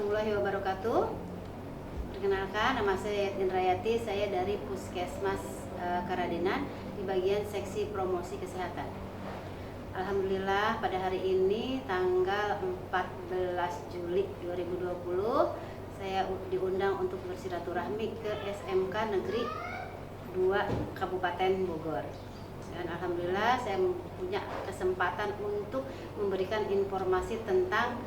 warahmatullahi wabarakatuh. Perkenalkan, nama saya Indrayati, saya dari Puskesmas Karadenan di bagian seksi promosi kesehatan. Alhamdulillah pada hari ini tanggal 14 Juli 2020 saya diundang untuk bersilaturahmi ke SMK Negeri 2 Kabupaten Bogor. Dan alhamdulillah saya punya kesempatan untuk memberikan informasi tentang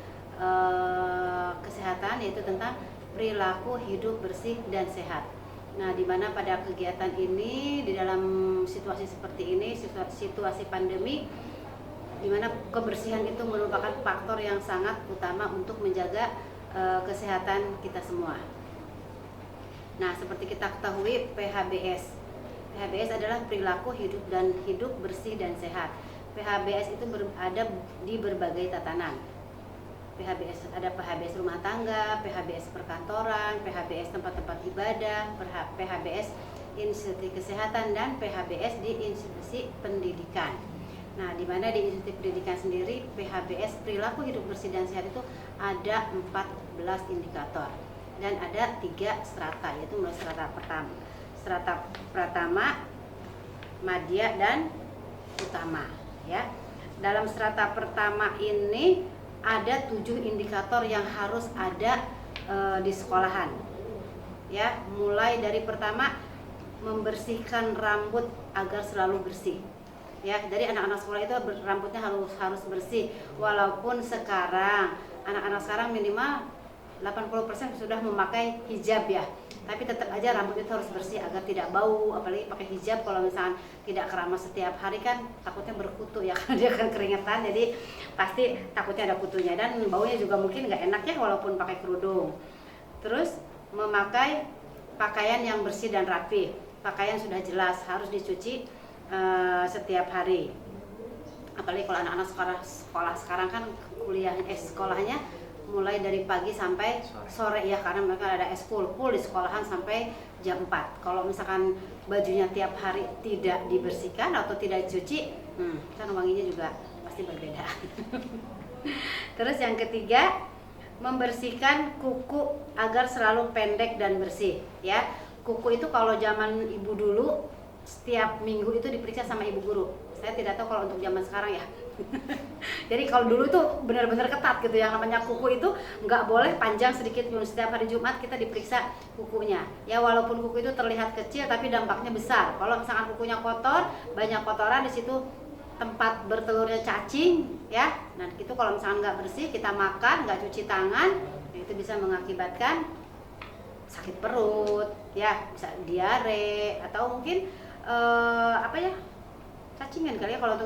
kesehatan, yaitu tentang perilaku hidup bersih dan sehat. Nah, di mana pada kegiatan ini di dalam situasi seperti ini, situasi pandemi, di mana kebersihan itu merupakan faktor yang sangat utama untuk menjaga kesehatan kita semua. Nah, seperti kita ketahui PHBS adalah perilaku hidup bersih dan sehat. PHBS itu ada di berbagai tatanan. PHBS ada PHBS rumah tangga, PHBS perkantoran, PHBS tempat-tempat ibadah, PHBS institusi kesehatan, dan PHBS di institusi pendidikan. Nah, di mana di institusi pendidikan sendiri PHBS perilaku hidup bersih dan sehat itu ada 14 indikator dan ada 3 strata, yaitu mulai strata pratama, madya, dan utama. Ya, dalam strata pertama ini ada 7 indikator yang harus ada di sekolahan. Ya, mulai dari pertama, membersihkan rambut agar selalu bersih. Ya, jadi anak-anak sekolah itu rambutnya harus bersih. Walaupun sekarang anak-anak sekarang minimal 80% sudah memakai hijab ya, tapi tetap aja rambut itu harus bersih agar tidak bau. Apalagi pakai hijab, kalau misalkan tidak keramas setiap hari kan takutnya berkutu ya, karena dia kan keringetan, jadi pasti takutnya ada kutunya, dan baunya juga mungkin nggak enak ya walaupun pakai kerudung. Terus memakai pakaian yang bersih dan rapi. Pakaian sudah jelas harus dicuci setiap hari. Apalagi kalau anak-anak sekolah sekarang kan sekolahnya mulai dari pagi sampai sore ya, karena mereka ada eskul full di sekolahan sampai jam 4. Kalau misalkan bajunya tiap hari tidak dibersihkan atau tidak dicuci, kan wanginya juga pasti berbeda. Terus yang ketiga, membersihkan kuku agar selalu pendek dan bersih ya. Kuku itu kalau zaman ibu dulu setiap minggu itu diperiksa sama ibu guru. Saya tidak tahu kalau untuk zaman sekarang ya. Jadi kalau dulu itu benar-benar ketat gitu, yang namanya kuku itu nggak boleh panjang sedikit pun. Setiap hari Jumat kita diperiksa kukunya. Ya, walaupun kuku itu terlihat kecil tapi dampaknya besar. Kalau misalkan kukunya kotor, banyak kotoran di situ, tempat bertelurnya cacing ya. Nah, itu kalau misalkan nggak bersih, kita makan nggak cuci tangan, itu bisa mengakibatkan sakit perut ya, bisa diare, atau mungkin cacingan kali ya kalau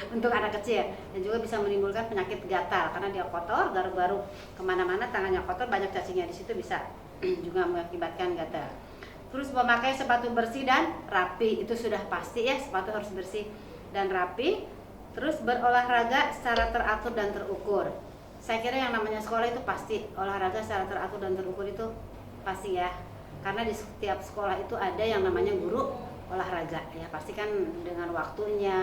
untuk anak kecil, dan juga bisa menimbulkan penyakit gatal karena dia kotor, garuk-garuk kemana-mana, tangannya kotor, banyak cacingnya di situ, bisa juga mengakibatkan gatal. Terus memakai sepatu bersih dan rapi, itu sudah pasti ya, sepatu harus bersih dan rapi. Terus berolahraga secara teratur dan terukur. Saya kira yang namanya sekolah itu pasti olahraga secara teratur dan terukur, itu pasti ya, karena di setiap sekolah itu ada yang namanya guru olahraga ya, pasti kan dengan waktunya,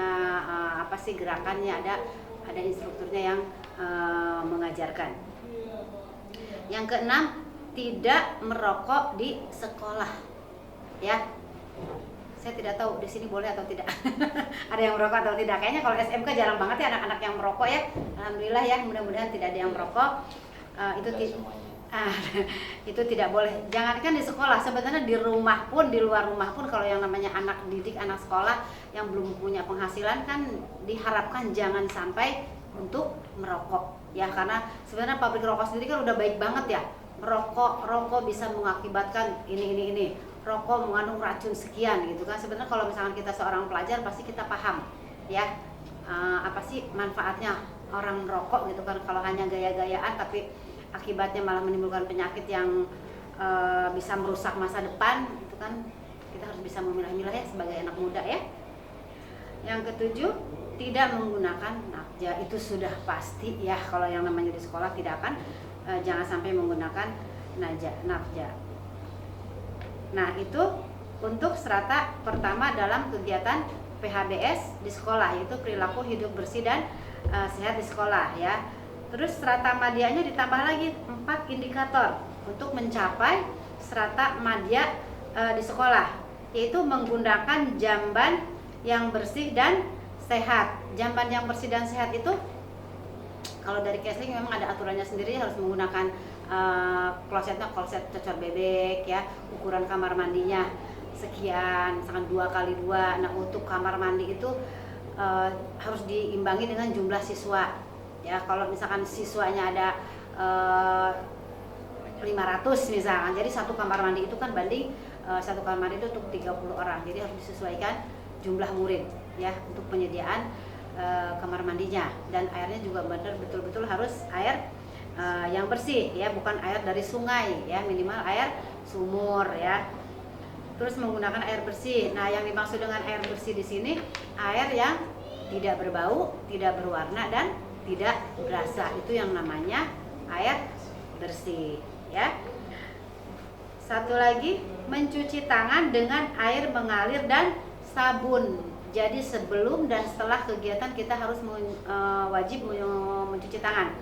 gerakannya, ada instrukturnya yang mengajarkan. Yang keenam, tidak merokok di sekolah ya. Saya tidak tahu di sini boleh atau tidak. Ada yang merokok atau tidak? Kayaknya kalau SMK jarang banget ya anak-anak yang merokok ya. Alhamdulillah ya, mudah-mudahan tidak ada yang merokok. Itu tidak boleh. Jangankan di sekolah, sebenarnya di rumah pun, di luar rumah pun, kalau yang namanya anak didik, anak sekolah yang belum punya penghasilan kan diharapkan jangan sampai untuk merokok ya, karena sebenarnya pabrik rokok sendiri kan udah baik banget ya. Rokok bisa mengakibatkan ini. Rokok mengandung racun sekian gitu kan. Sebenarnya kalau misalkan kita seorang pelajar pasti kita paham ya, apa sih manfaatnya orang rokok gitu kan. Kalau hanya gaya-gayaan tapi akibatnya malah menimbulkan penyakit yang bisa merusak masa depan, itu kan kita harus bisa memilah-milah ya sebagai anak muda ya. Yang ketujuh, tidak menggunakan nakja, itu sudah pasti ya, kalau yang namanya di sekolah tidak akan jangan sampai menggunakan nakja. Nah, itu untuk strata pertama dalam kegiatan PHBS di sekolah, yaitu perilaku hidup bersih dan sehat di sekolah ya. Terus strata madyanya ditambah lagi 4 indikator untuk mencapai strata madya di sekolah, yaitu menggunakan jamban yang bersih dan sehat. Jamban yang bersih dan sehat itu kalau dari Kesling memang ada aturannya sendiri, harus menggunakan klosetnya kloset cocor bebek ya, ukuran kamar mandinya sekian, misalkan 2x2. Nah untuk kamar mandi itu harus diimbangi dengan jumlah siswa ya. Kalau misalkan siswanya ada 500 misalkan, jadi satu kamar mandi itu kan banding satu kamar mandi itu untuk 30 orang, jadi harus disesuaikan jumlah murid ya untuk penyediaan kamar mandinya. Dan airnya juga benar betul-betul harus air yang bersih ya, bukan air dari sungai ya, minimal air sumur ya. Terus menggunakan air bersih. Nah yang dimaksud dengan air bersih di sini air yang tidak berbau, tidak berwarna, dan tidak berasa, itu yang namanya air bersih ya. Satu lagi, mencuci tangan dengan air mengalir dan sabun. Jadi sebelum dan setelah kegiatan kita harus wajib mencuci tangan.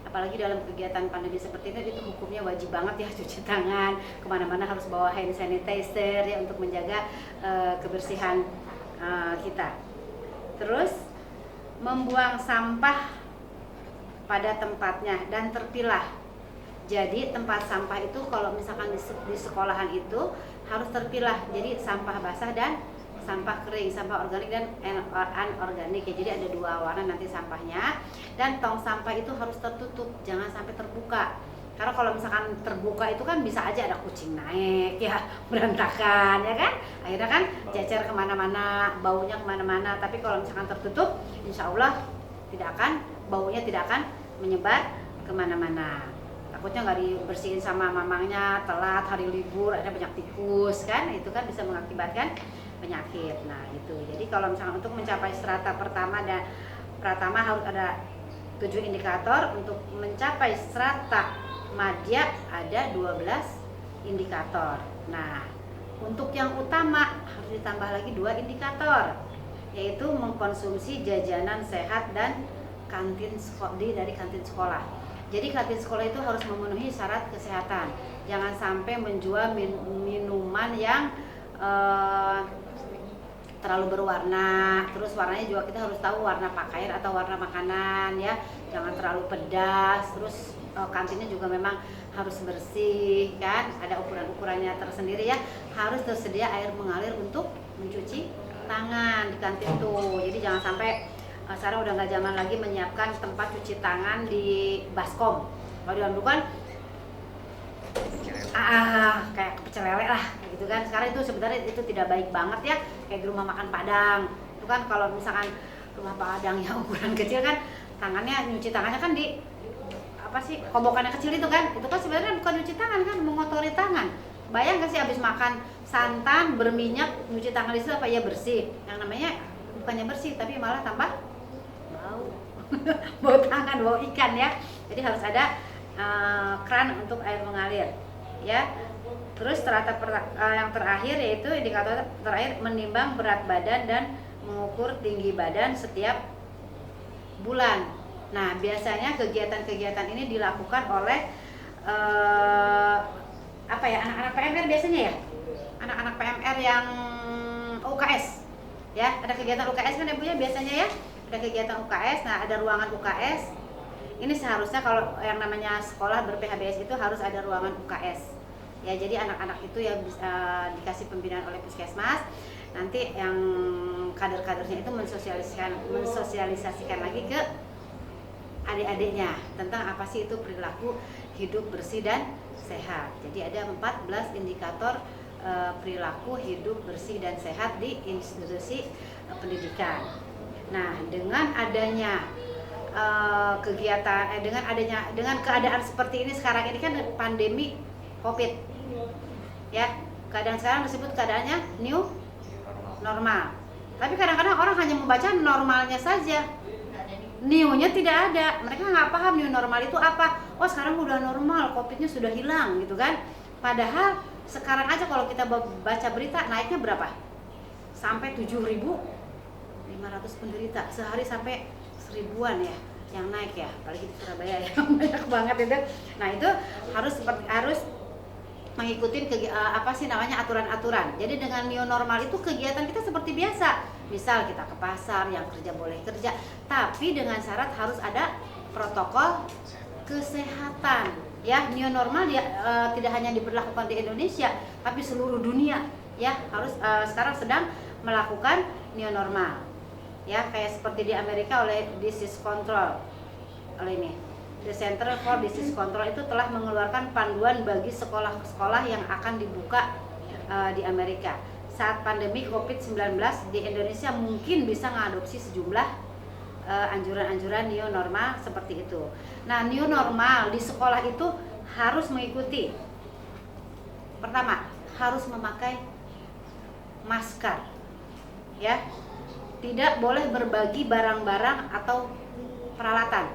Apalagi dalam kegiatan pandemi seperti ini, itu hukumnya wajib banget ya cuci tangan. Kemana-mana harus bawa hand sanitizer ya untuk menjaga kebersihan kita. Terus membuang sampah pada tempatnya dan terpilah. Jadi tempat sampah itu kalau misalkan di sekolahan itu harus terpilah. Jadi sampah basah dan sampah kering, sampah organik dan anorganik ya. Jadi ada 2 warna nanti sampahnya. Dan tong sampah itu harus tertutup, jangan sampai terbuka. Karena kalau misalkan terbuka itu kan bisa aja ada kucing naik ya, berantakan ya kan. Akhirnya kan cecer kemana-mana, baunya kemana-mana. Tapi kalau misalkan tertutup, insya Allah baunya tidak akan menyebar kemana-mana. Takutnya nggak dibersihin sama mamangnya, telat hari libur, ada banyak tikus kan, itu kan bisa mengakibatkan penyakit. Nah itu, jadi kalau misalnya untuk mencapai strata pertama harus ada 7 indikator. Untuk mencapai strata madya ada 12 indikator. Nah untuk yang utama harus ditambah lagi 2 indikator, yaitu mengkonsumsi jajanan sehat dan dari kantin sekolah. Jadi kantin sekolah itu harus memenuhi syarat kesehatan. Jangan sampai menjual minuman yang terlalu berwarna. Terus warnanya juga kita harus tahu warna pakaian atau warna makanan ya. Jangan terlalu pedas. Terus kantinnya juga memang harus bersih kan. Ada ukuran-ukurannya tersendiri ya. Harus tersedia air mengalir untuk mencuci tangan di kantin tuh. Jadi jangan sampai sekarang udah nggak zaman lagi menyiapkan tempat cuci tangan di baskom. Kalau di dulu kan kayak pecel lele lah gitu kan. Sekarang itu sebenarnya itu tidak baik banget ya, kayak di rumah makan Padang itu kan. Kalau misalkan rumah Padang yang ukuran kecil kan, tangannya nyuci tangannya kan di kobokannya kecil itu kan sebenarnya bukan nyuci tangan kan, mengotori tangan. Bayang gak sih habis makan santan berminyak nyuci tangan di situ, apa ya bersih? Yang namanya bukannya bersih tapi malah tambah bau tangan, bau ikan ya. Jadi harus ada keran untuk air mengalir ya. Terus strata yang terakhir yaitu indikator terakhir, menimbang berat badan dan mengukur tinggi badan setiap bulan. Nah biasanya kegiatan-kegiatan ini dilakukan oleh anak-anak PMR biasanya ya, anak-anak PMR yang UKS ya. Ada kegiatan UKS kan ibunya biasanya ya, ada kegiatan UKS. Nah ada ruangan UKS. Ini seharusnya kalau yang namanya sekolah ber-PHBS itu harus ada ruangan UKS ya. Jadi anak-anak itu ya bisa dikasih pembinaan oleh puskesmas. Nanti yang kader-kadernya itu mensosialisasikan lagi ke adik-adiknya tentang apa sih itu perilaku hidup bersih dan sehat. Jadi ada 14 indikator perilaku hidup bersih dan sehat di institusi pendidikan. Nah, dengan adanya dengan keadaan seperti ini sekarang ini kan pandemi COVID ya, keadaan sekarang disebut keadaannya new normal. Tapi kadang-kadang orang hanya membaca normalnya saja, new-nya tidak ada. Mereka nggak paham new normal itu apa. Oh sekarang udah normal, COVID-nya sudah hilang gitu kan. Padahal sekarang aja kalau kita baca berita naiknya berapa? Sampai 7.500 penderita sehari, sampai 1000-an ya. yang naik ya, apalagi di Surabaya ya banyak banget itu. Nah itu harus mengikuti aturan-aturan. Jadi dengan new normal itu kegiatan kita seperti biasa. Misal kita ke pasar, yang kerja boleh kerja, tapi dengan syarat harus ada protokol kesehatan. Ya, new normal tidak hanya diberlakukan di Indonesia, tapi seluruh dunia ya harus sekarang sedang melakukan new normal. Ya, kayak seperti di Amerika oleh Disease Control, oleh ini The Center for Disease Control itu telah mengeluarkan panduan bagi sekolah-sekolah yang akan dibuka di Amerika. Saat pandemi COVID-19 di Indonesia mungkin bisa mengadopsi sejumlah anjuran-anjuran new normal seperti itu. Nah, new normal di sekolah itu harus mengikuti. Pertama, harus memakai masker. Ya. Tidak boleh berbagi barang-barang atau peralatan.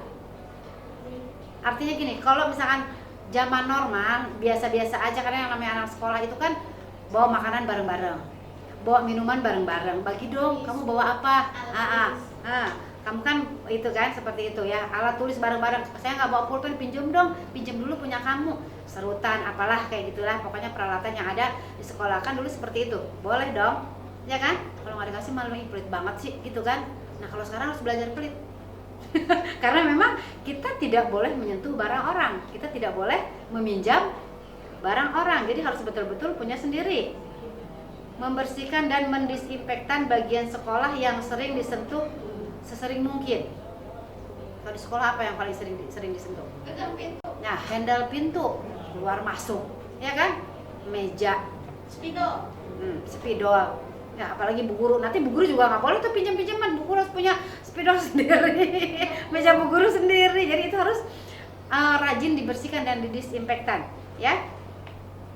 Artinya gini, kalau misalkan zaman normal biasa-biasa aja, karena yang namanya anak sekolah itu kan bawa makanan bareng-bareng, bawa minuman bareng-bareng, bagi dong, kamu bawa apa? Kamu kan itu kan seperti itu ya, alat tulis bareng-bareng, saya nggak bawa pulpen, pinjam dong, pinjam dulu punya kamu, serutan apalah kayak gitulah, pokoknya peralatan yang ada di sekolah kan dulu seperti itu, boleh dong, ya kan? Kalau nggak dikasih malah pelit banget sih gitu kan. Nah kalau sekarang harus belajar pelit karena memang kita tidak boleh menyentuh barang orang, kita tidak boleh meminjam barang orang, jadi harus betul-betul punya sendiri. Membersihkan dan mendisinfektan bagian sekolah yang sering disentuh sesering mungkin. Kalau di sekolah apa yang paling sering disentuh? Nah, handle pintu keluar masuk, ya kan? Meja, spidol. Ya, apalagi bu guru, nanti bu guru juga nggak boleh tuh pinjam-pinjaman, bu guru harus punya spidol sendiri, meja bu guru sendiri, jadi itu harus rajin dibersihkan dan didisinfektan, ya.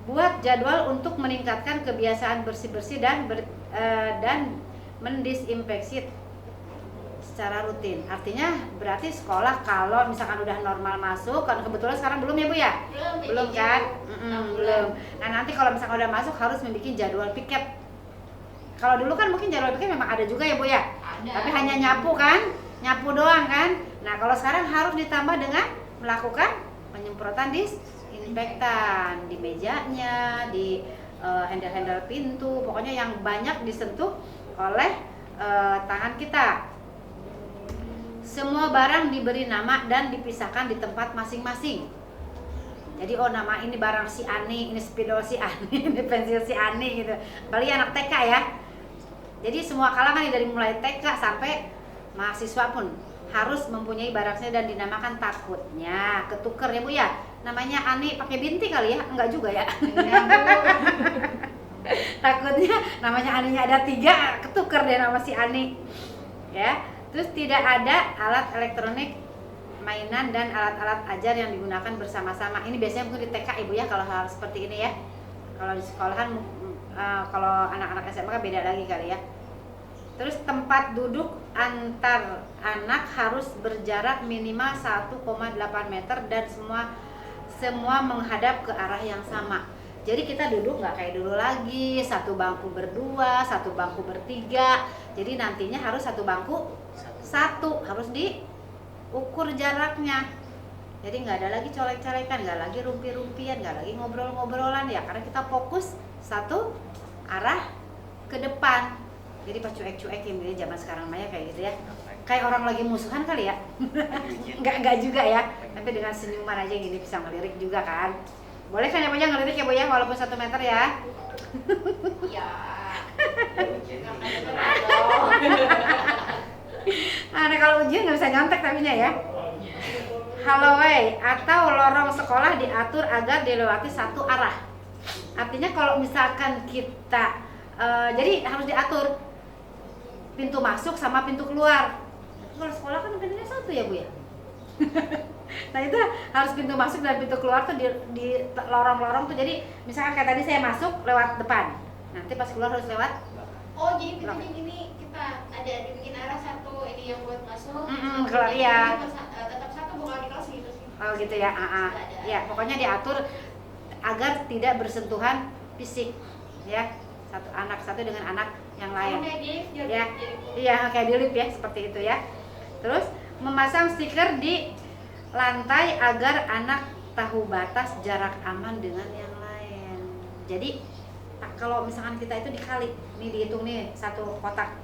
Buat jadwal untuk meningkatkan kebiasaan bersih-bersih dan mendisinfeksi secara rutin. Artinya berarti sekolah kalau misalkan udah normal masuk, kan kebetulan sekarang belum ya Bu ya? Belum kan? Belum. Nah nanti kalau misalkan udah masuk harus membuat jadwal piket. Kalau dulu kan mungkin jadwal piket memang ada juga ya Bu ya? Ada. Tapi hanya nyapu kan? Nyapu doang kan? Nah kalau sekarang harus ditambah dengan melakukan penyemprotan disinfektan di mejanya, di handle-handle pintu, pokoknya yang banyak disentuh oleh tangan kita. Semua barang diberi nama dan dipisahkan di tempat masing-masing. Jadi nama ini barang si Ani, ini spidol si Ani, ini pensil si Ani gitu. Apalagi anak TK ya. Jadi semua kalangan dari mulai TK sampai mahasiswa pun harus mempunyai barangnya dan dinamakan, takutnya ketuker ya Bu ya. Namanya Ani pakai binti kali ya? Enggak juga ya. Takutnya namanya Aninya ada 3, ketuker deh nama si Ani. Ya. Terus tidak ada alat elektronik, mainan dan alat-alat ajar yang digunakan bersama-sama. Ini biasanya mungkin di TK Ibu ya kalau hal seperti ini ya. Kalau di sekolahan kalau anak-anak SMA kan beda lagi kali ya. Terus tempat duduk antar anak harus berjarak minimal 1,8 meter dan semua menghadap ke arah yang sama. Jadi kita duduk nggak kayak dulu lagi, satu bangku berdua, satu bangku bertiga. Jadi nantinya harus satu bangku satu, harus diukur jaraknya. Jadi nggak ada lagi colek-colekan, nggak lagi rumpi-rumpian, nggak lagi ngobrol-ngobrolan ya, karena kita fokus satu arah ke depan. Jadi pas cuek-cuekin gitu zaman sekarang Maya kayak gitu ya. Kayak orang lagi musuhan kali ya. Enggak juga ya. Tapi dengan senyuman aja gini bisa ngelirik juga kan. Boleh kan ya Bu ya ngelirik ya Bu ya walaupun 1 meter ya. Iya. Nah, kalau ujian nggak bisa nyontek tapinya ya. Hallway atau lorong sekolah diatur agar dilewati satu arah. Artinya kalau misalkan kita jadi harus diatur pintu masuk sama pintu keluar. Kalau sekolah kan pintunya satu ya Bu ya. Nah itu harus pintu masuk dan pintu keluar tuh di lorong-lorong tuh. Jadi misalkan kayak tadi saya masuk lewat depan, nanti pas keluar harus lewat. Oh jadi pintunya gini, kita ada dibikin arah satu, ini yang buat masuk. Keluar ya. Tetap satu bukan di kelas gitu sih. Oh gitu ya. Ya pokoknya diatur agar tidak bersentuhan fisik ya, satu anak satu dengan anak yang lain. Kayak di lift, ya. Iya kayak di lift ya, seperti itu ya. Terus memasang stiker di lantai agar anak tahu batas jarak aman dengan yang lain. Jadi kalau misalkan kita itu dikali, nih dihitung nih satu kotak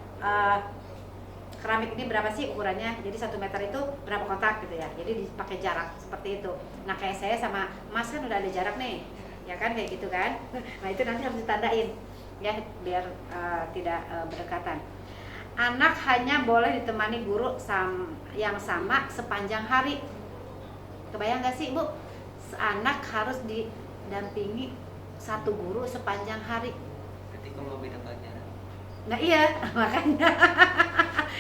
keramik ini berapa sih ukurannya, jadi 1 meter itu berapa kotak gitu ya, jadi dipakai jarak seperti itu. Nah kayak saya sama Mas kan udah ada jarak nih, ya kan kayak gitu kan. Nah itu nanti harus ditandain ya biar tidak berdekatan. Anak hanya boleh ditemani guru yang sama sepanjang hari. Kebayang gak sih Bu? Anak harus didampingi satu guru sepanjang hari. Berarti kalau beda pelajaran. Nah iya, makanya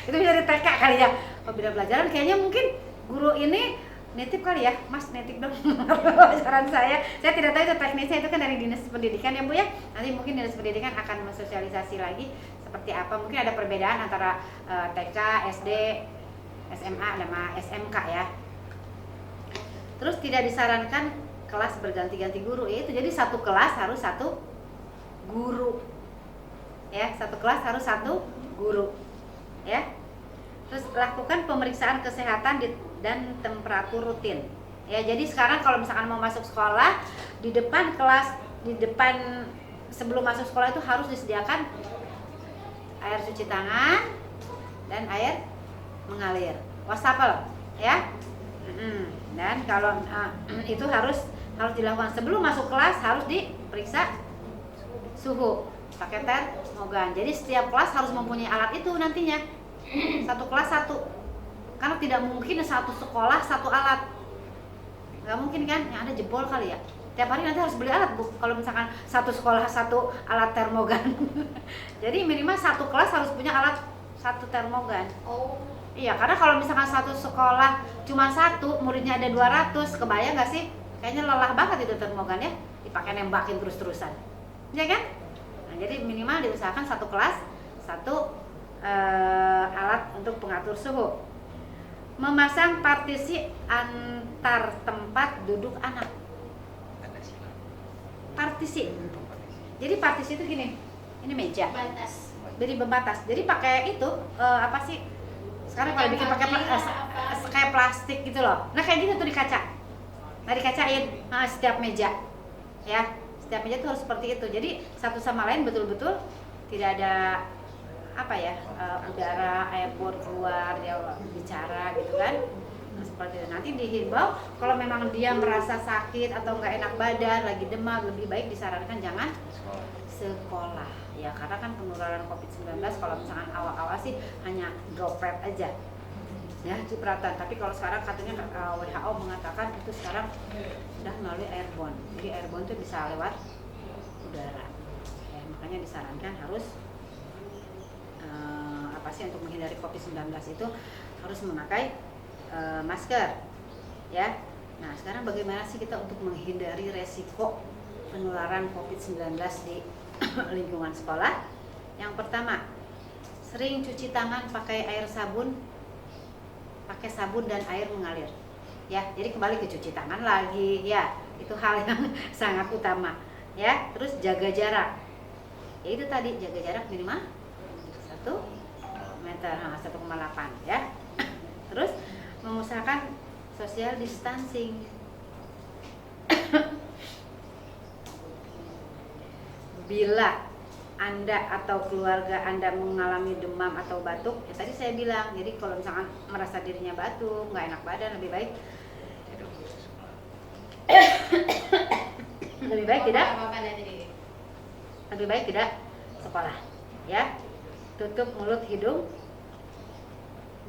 itu dari TK kali ya. Kalau beda pelajaran kayaknya mungkin guru ini nitip kali ya, Mas nitip dong pelajaran saya. Saya tidak tahu itu teknisnya, itu kan dari dinas pendidikan ya Bu ya. Nanti mungkin dinas pendidikan akan mensosialisasi lagi seperti apa. Mungkin ada perbedaan antara TK, SD, SMA, sama SMK ya. Terus tidak disarankan kelas berganti-ganti guru, itu jadi satu kelas harus satu guru ya, satu kelas harus satu guru ya. Terus lakukan pemeriksaan kesehatan dan temperatur rutin ya. Jadi sekarang kalau misalkan mau masuk sekolah, di depan kelas, di depan sebelum masuk sekolah itu harus disediakan air cuci tangan dan air mengalir, wastafel ya. Dan kalau itu harus dilakukan sebelum masuk kelas, harus diperiksa suhu pakai termogan. Jadi setiap kelas harus mempunyai alat itu nantinya. Satu kelas satu, karena tidak mungkin satu sekolah satu alat, nggak mungkin kan, yang ada jebol kali ya. Tiap hari nanti harus beli alat Bu, kalau misalkan satu sekolah satu alat termogan. Jadi minimal satu kelas harus punya alat satu termogan. Oh Iya, karena kalau misalkan satu sekolah cuma satu, muridnya ada 200, kebayang nggak sih? Kayaknya lelah banget itu termogan ya, dipakai nembakin terus-terusan, ya kan? Nah, jadi minimal diusahakan satu kelas satu alat untuk pengatur suhu. Memasang partisi antar tempat duduk anak. Ada sih. Partisi. Jadi partisi itu gini, ini meja. batas. Jadi pembatas. Jadi pakai itu apa sih? Sekarang kalau bikin pakai kayak plastik gitu loh. Nah kayak gitu tuh di kaca. Nah dikacain setiap meja, ya. Setiap meja tuh harus seperti itu. Jadi satu sama lain betul-betul tidak ada apa ya udara airborne keluar dia bicara gitu kan. Nah, seperti itu. Nanti dihimbau kalau memang dia merasa sakit atau nggak enak badan, lagi demam, lebih baik disarankan jangan sekolah ya, karena kan penularan COVID-19 kalau misalkan awal-awal sih hanya droplet aja ya, cipratan. Tapi kalau sekarang katanya WHO mengatakan itu sekarang sudah melalui airborne. Jadi airborne itu bisa lewat udara ya, makanya disarankan harus apa sih, untuk menghindari COVID-19 itu harus memakai masker ya. Nah sekarang bagaimana sih kita untuk menghindari resiko penularan COVID-19 di lingkungan sekolah? Yang pertama, sering cuci tangan pakai air sabun, pakai sabun dan air mengalir ya. Jadi kembali ke cuci tangan lagi ya, itu hal yang sangat utama ya. Terus jaga jarak ya, itu tadi jaga jarak minimal 1 meter, 1,8 ya. Terus mengusahakan social distancing. Bila Anda atau keluarga Anda mengalami demam atau batuk, ya tadi saya bilang, jadi kalau misalkan merasa dirinya batuk, nggak enak badan, lebih baik tidak sekolah ya. Tutup mulut hidung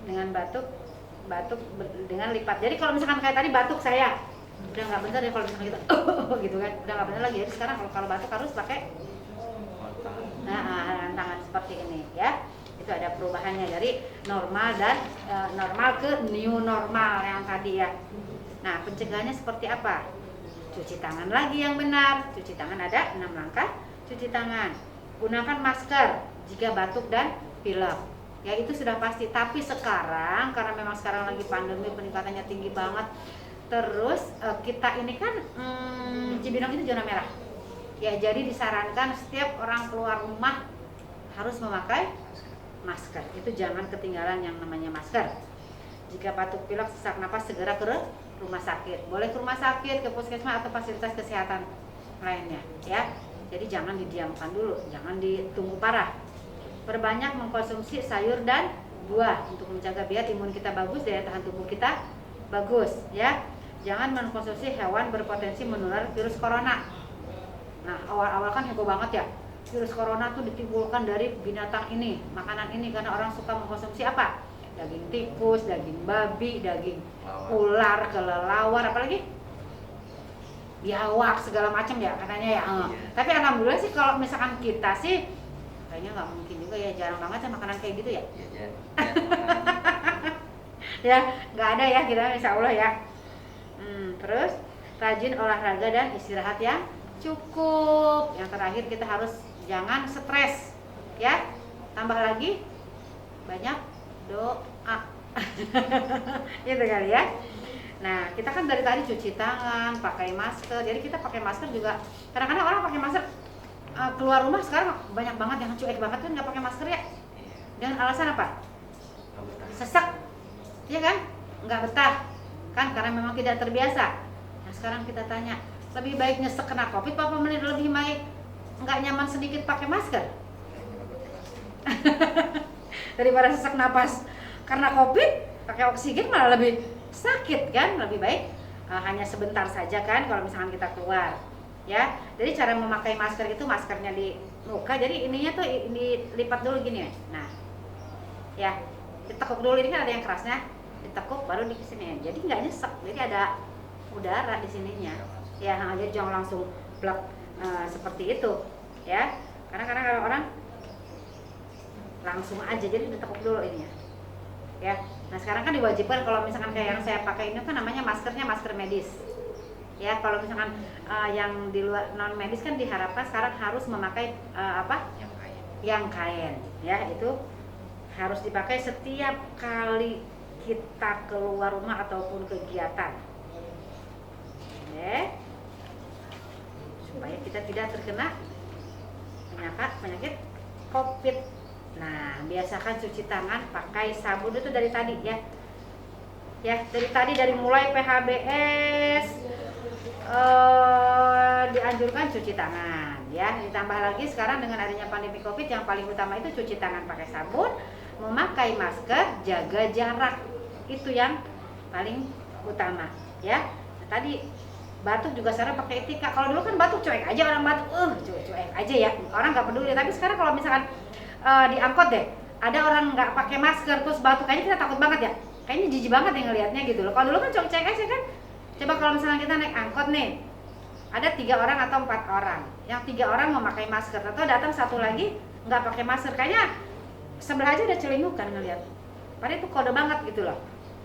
dengan batuk dengan lipat. Jadi kalau misalkan kayak tadi batuk saya udah nggak bener ya, kalau misalkan kita gitu kan udah nggak bener lagi. Jadi sekarang kalau batuk harus pakai tangan seperti ini ya. Itu ada perubahannya dari normal dan normal ke new normal yang tadi ya. Nah pencegahannya seperti apa? Cuci tangan lagi yang benar. Cuci tangan ada 6 langkah cuci tangan. Gunakan masker jika batuk dan pilek ya, itu sudah pasti. Tapi sekarang karena memang sekarang lagi pandemi, peningkatannya tinggi banget. Terus kita ini kan Cibinong itu zona merah ya, jadi disarankan setiap orang keluar rumah harus memakai masker. Itu jangan ketinggalan yang namanya masker. Jika batuk pilek sesak napas segera ke rumah sakit. Boleh ke rumah sakit, ke puskesmas atau fasilitas kesehatan lainnya ya. Jadi jangan didiamkan dulu, jangan ditunggu parah. Perbanyak mengkonsumsi sayur dan buah untuk menjaga biar imun kita bagus, daya tahan tubuh kita bagus ya. Jangan mengkonsumsi hewan berpotensi menular virus corona. Nah, awal-awal kan heboh banget ya. Virus corona tuh ditimbulkan dari binatang ini, makanan ini, karena orang suka mengkonsumsi apa? Daging tikus, daging babi, daging ular, kelelawar, apalagi biawak segala macam ya katanya ya. Tapi alhamdulillah sih kalau misalkan kita sih kayaknya nggak mungkin juga ya, jarang banget ya makanan kayak gitu ya. Ya nggak ada ya kita, insya Allah ya. Terus rajin olahraga dan istirahat yang cukup. Yang terakhir kita harus jangan stres ya. Tambah lagi banyak doa. Gitu kali ya. Nah, kita kan dari tadi cuci tangan, pakai masker. Jadi kita pakai masker juga. Kadang-kadang orang pakai masker keluar rumah sekarang banyak banget yang cuek banget kan nggak pakai masker ya. Dengan alasan apa? Sesak. Iya kan? Nggak betah. Kan karena memang tidak terbiasa. Nah, sekarang kita tanya, lebih baik nyesek kena Covid apa lebih baik nggak nyaman sedikit pakai masker? Daripada sesak napas karena Covid, pakai oksigen malah lebih sakit kan. Lebih baik hanya sebentar saja kan kalau misalkan kita keluar ya. Jadi cara memakai masker itu maskernya di muka, jadi ininya tuh dilipat dulu gini. Nah ya, ditekuk dulu, ini kan ada yang kerasnya, ditekuk baru di sini, jadi nggak nyesek, jadi ada udara di sininya ya. Jadi jangan langsung plak seperti itu ya, karena kalau orang langsung aja, jadi ditekuk dulu ininya ya. Nah sekarang kan diwajibkan kalau misalkan kayak yang saya pakai ini kan namanya maskernya masker medis ya. Kalau misalkan yang di luar non medis kan diharapkan sekarang harus memakai apa? Yang kain ya, itu harus dipakai setiap kali kita keluar rumah ataupun kegiatan supaya kita tidak terkena penyakit Covid. Nah, biasakan cuci tangan pakai sabun itu dari tadi ya. Ya, dari mulai PHBS dianjurkan cuci tangan ya. Ditambah lagi sekarang dengan adanya pandemi Covid, yang paling utama itu cuci tangan pakai sabun, memakai masker, jaga jarak. Itu yang paling utama ya. Nah, tadi batuk juga sekarang pakai etika. Kalau dulu kan batuk cuek aja, orang batuk cuek aja ya, orang nggak peduli. Tapi sekarang kalau misalkan di angkot deh ada orang nggak pakai masker terus batuk, kayaknya kita takut banget ya, kayaknya jijik banget yang ngelihatnya gitu loh. Kalau dulu kan cuek aja kan. Coba kalau misalnya kita naik angkot nih, ada 3 orang atau 4 orang, yang 3 orang memakai masker, atau datang satu lagi nggak pakai masker, kayaknya sebelah aja udah celingukan ngelihat, padahal itu kode banget gitu loh.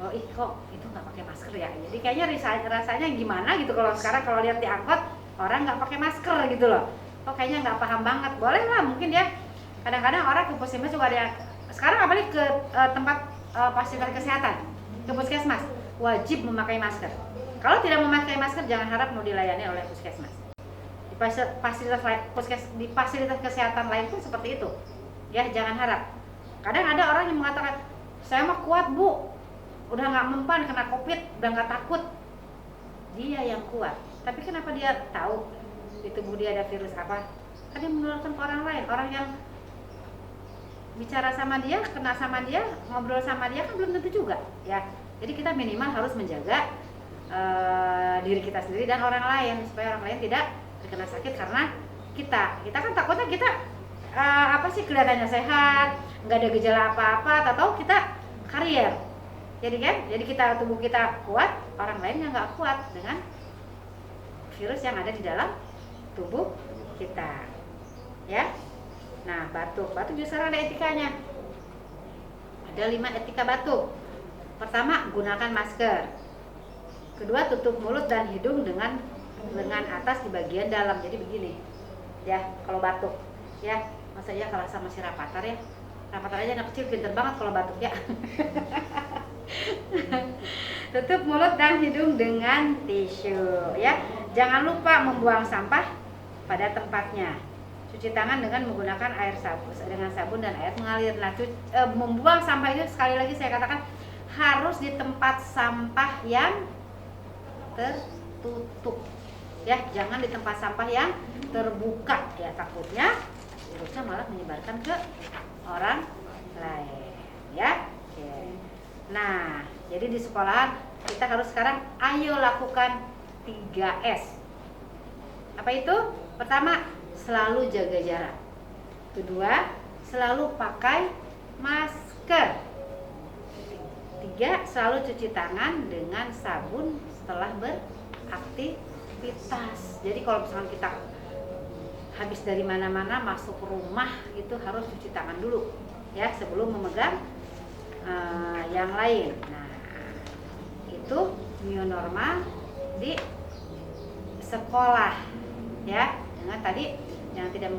Oh kok itu nggak pakai masker ya, jadi kayaknya rasanya gimana gitu kalau sekarang kalau lihat di angkot orang nggak pakai masker gitu loh. Kok kayaknya nggak paham banget. Boleh lah mungkin ya, kadang-kadang orang ke puskesmas juga ada yang, sekarang apalagi ke tempat fasilitas kesehatan, ke puskesmas wajib memakai masker. Kalau tidak memakai masker jangan harap mau dilayani oleh puskesmas. Di fasilitas kesehatan lain pun seperti itu ya, jangan harap. Kadang ada orang yang mengatakan, saya mah kuat bu, udah nggak mempan kena Covid, udah nggak takut. Dia yang kuat, tapi kenapa dia tahu di tubuh dia ada virus apa? Kan dia menularkan ke orang lain. Orang yang bicara sama dia, kena sama dia, ngobrol sama dia kan belum tentu juga ya. Jadi kita minimal harus menjaga diri kita sendiri dan orang lain, supaya orang lain tidak terkena sakit karena kita kan takutnya kita kelihatannya sehat, nggak ada gejala apa-apa, atau kita karier. Jadi kita, tubuh kita kuat, orang lain yang nggak kuat dengan virus yang ada di dalam tubuh kita ya. Nah, batuk juga ada etikanya. Ada 5 etika batuk. Pertama, gunakan masker. Kedua, tutup mulut dan hidung dengan lengan atas di bagian dalam. Jadi begini ya kalau batuk ya. Masa ya kalau sama si Rapatar ya, Rapatar aja anak kecil pinter banget kalau batuk ya. Tutup mulut dan hidung dengan tisu ya. Jangan lupa membuang sampah pada tempatnya. Cuci tangan dengan menggunakan sabun dan air mengalir. Nah, membuang sampah itu sekali lagi saya katakan harus di tempat sampah yang tertutup. Ya, jangan di tempat sampah yang terbuka ya, takutnya virusnya malah menyebarkan ke orang lain ya. Oke. Nah, jadi di sekolahan kita harus sekarang ayo lakukan 3S. Apa itu? Pertama, selalu jaga jarak. Kedua, selalu pakai masker. 3, selalu cuci tangan dengan sabun setelah beraktivitas. Jadi kalau misalkan kita habis dari mana-mana masuk rumah itu harus cuci tangan dulu ya sebelum memegang yang lain. Nah, itu new normal di sekolah ya, dengan tadi yang tidak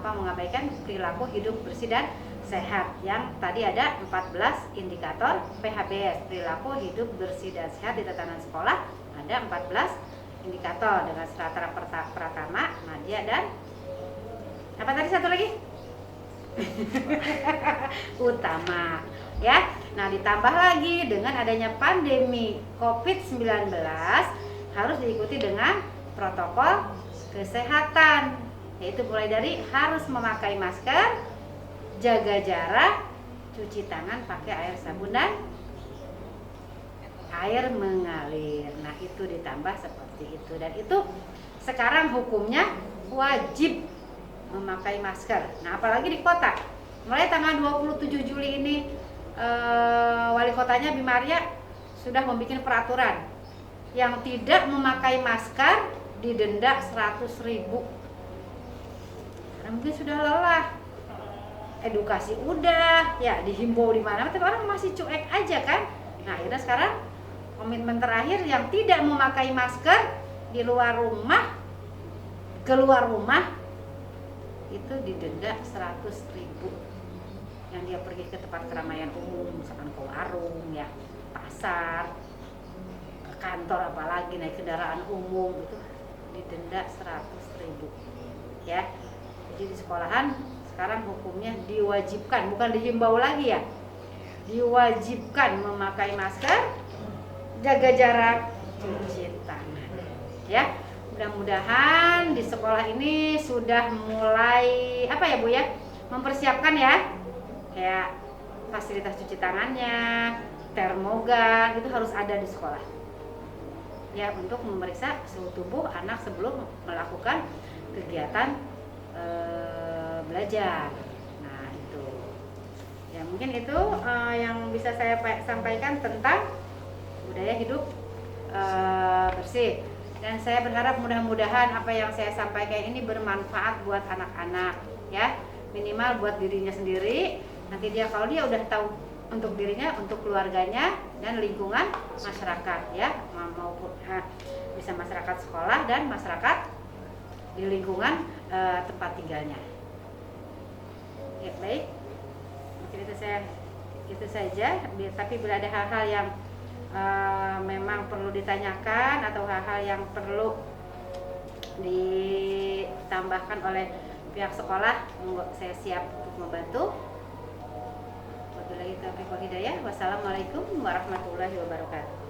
mengabaikan perilaku hidup bersih dan sehat. Yang tadi ada 14 indikator PHBS, perilaku hidup bersih dan sehat di tatanan sekolah. Ada 14 indikator dengan strata Pratama, Madya, dan apa tadi satu lagi? Utama ya. Nah, ditambah lagi dengan adanya pandemi COVID-19 harus diikuti dengan protokol kesehatan, yaitu mulai dari harus memakai masker, jaga jarak, cuci tangan pakai air sabun dan air mengalir. Nah, itu ditambah seperti itu, dan itu sekarang hukumnya wajib memakai masker. Nah, apalagi di kota. Mulai tanggal 27 Juli ini wali kotanya Bimaria sudah membuat peraturan yang tidak memakai masker didenda 100.000. Karena mungkin sudah lelah. Edukasi udah, ya dihimbau di mana, tapi orang masih cuek aja kan. Nah, akhirnya sekarang komitmen terakhir yang tidak memakai masker di luar rumah, keluar rumah itu didenda 100.000. Yang dia pergi ke tempat keramaian umum, misalkan ke warung ya, pasar, ke kantor, apalagi naik kendaraan umum itu didenda 100.000 ya. Jadi di sekolahan sekarang hukumnya diwajibkan, bukan dihimbau lagi ya, diwajibkan memakai masker, jaga jarak, cuci tangan ya. Mudah-mudahan di sekolah ini sudah mulai apa ya Bu ya, mempersiapkan ya, kayak fasilitas cuci tangannya, termogan itu harus ada di sekolah ya, untuk memeriksa suhu tubuh anak sebelum melakukan kegiatan belajar. Nah, itu ya, mungkin itu yang bisa saya sampaikan tentang budaya hidup bersih. Dan saya berharap mudah-mudahan apa yang saya sampaikan ini bermanfaat buat anak-anak ya, minimal buat dirinya sendiri. Nanti dia kalau dia udah tahu untuk dirinya, untuk keluarganya dan lingkungan masyarakat ya, maupun bisa masyarakat sekolah dan masyarakat di lingkungan tempat tinggalnya. Ya, baik, mungkin itu saja. Tapi bila ada hal-hal yang memang perlu ditanyakan atau hal-hal yang perlu ditambahkan oleh pihak sekolah, saya siap untuk membantu. Wabillahi taufiq wal hidayah. Wassalamualaikum warahmatullahi wabarakatuh.